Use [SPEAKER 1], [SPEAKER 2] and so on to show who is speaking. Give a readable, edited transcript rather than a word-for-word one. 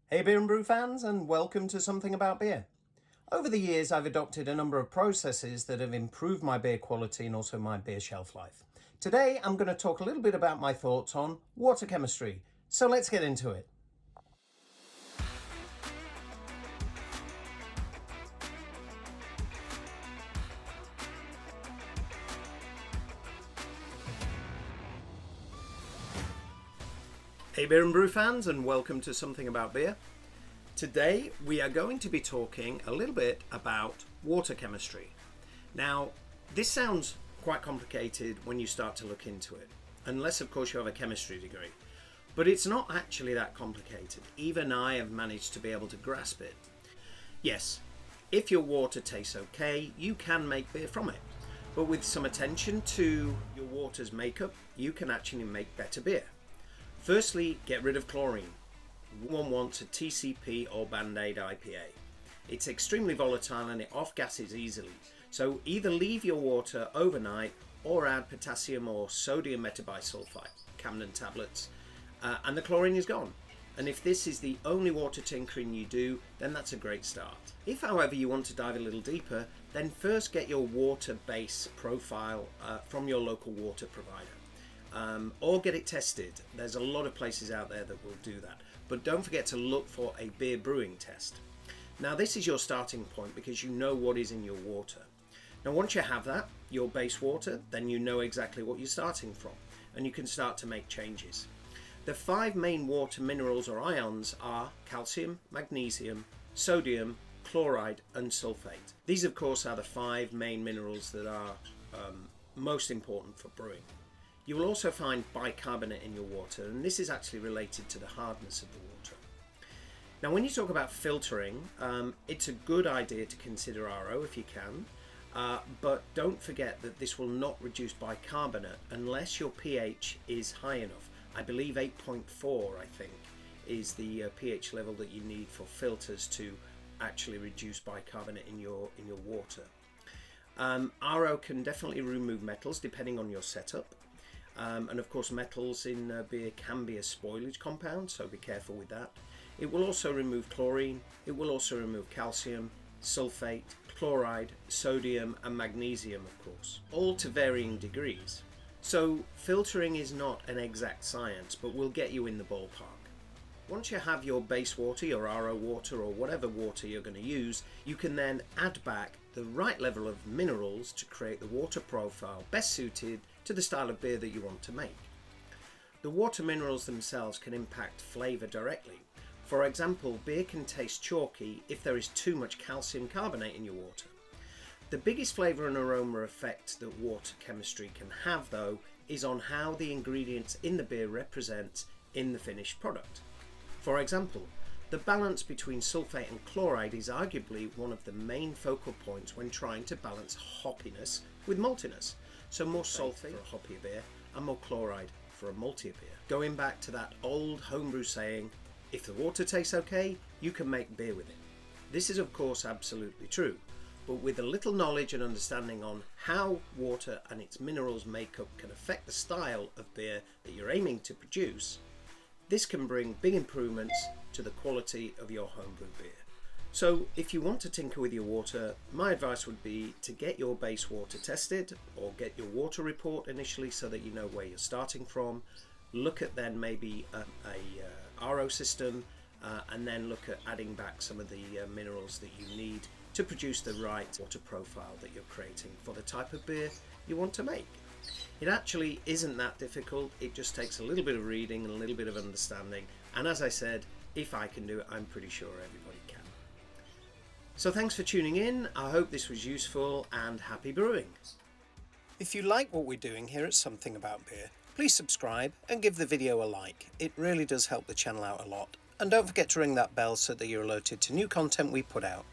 [SPEAKER 1] Hey beer and brew fans, and welcome to Something About Beer. Over the years I've adopted a number of processes that have improved my beer quality and also my beer shelf life. Today I'm going to talk a little bit about my thoughts on water chemistry, so let's get into it. Hey beer and brew fans, and welcome to Something About Beer. Today we are going to be talking a little bit about water chemistry. Now, this sounds quite complicated when you start to look into it, unless of course you have a chemistry degree. But it's not actually that complicated. Even I have managed to be able to grasp it. Yes, if your water tastes okay, you can make beer from it. But with some attention to your water's makeup, you can actually make better beer. Firstly, get rid of chlorine. One wants a TCP or Band-Aid IPA. It's extremely volatile and it off-gases easily, so either leave your water overnight or add potassium or sodium metabisulfite, Camden tablets, and the chlorine is gone. And if this is the only water tinkering you do, then that's a great start. If, however, you want to dive a little deeper, then first get your water base profile from your local water provider. Or get it tested. There's a lot of places out there that will do that. But don't forget to look for a beer brewing test. Now this is your starting point because you know what is in your water. Now once you have that, your base water, then you know exactly what you're starting from and you can start to make changes. The 5 main water minerals or ions are calcium, magnesium, sodium, chloride and sulfate. These of course are the 5 main minerals that are most important for brewing. You will also find bicarbonate in your water, and this is actually related to the hardness of the water. Now when you talk about filtering, it's a good idea to consider RO if you can, but don't forget that this will not reduce bicarbonate unless your pH is high enough. I believe 8.4 I think is the pH level that you need for filters to actually reduce bicarbonate in your water. RO can definitely remove metals depending on your setup. And of course metals in beer can be a spoilage compound, so be careful with that. It will also remove chlorine, it will also remove calcium, sulfate, chloride, sodium and magnesium of course, all to varying degrees. So filtering is not an exact science, but will get you in the ballpark. Once you have your base water, your RO water or whatever water you're going to use, you can then add back the right level of minerals to create the water profile best suited to the style of beer that you want to make. The water minerals themselves can impact flavour directly. For example, beer can taste chalky if there is too much calcium carbonate in your water. The biggest flavour and aroma effect that water chemistry can have though is on how the ingredients in the beer represent in the finished product. For example, the balance between sulfate and chloride is arguably one of the main focal points when trying to balance hoppiness with maltiness. So more sulfate for a hoppier beer and more chloride for a maltier beer. Going back to that old homebrew saying, if the water tastes okay, you can make beer with it. This is of course absolutely true, but with a little knowledge and understanding on how water and its minerals makeup can affect the style of beer that you're aiming to produce, this can bring big improvements to the quality of your homebrew beer. So if you want to tinker with your water, my advice would be to get your base water tested or get your water report initially so that you know where you're starting from. Look at then maybe a RO system and then look at adding back some of the minerals that you need to produce the right water profile that you're creating for the type of beer you want to make. It actually isn't that difficult, it just takes a little bit of reading and a little bit of understanding, and as I said, if I can do it, I'm pretty sure everybody can. So thanks for tuning in, I hope this was useful and happy brewing. If you like what we're doing here at Something About Beer, please subscribe and give the video a like, it really does help the channel out a lot. And don't forget to ring that bell so that you're alerted to new content we put out.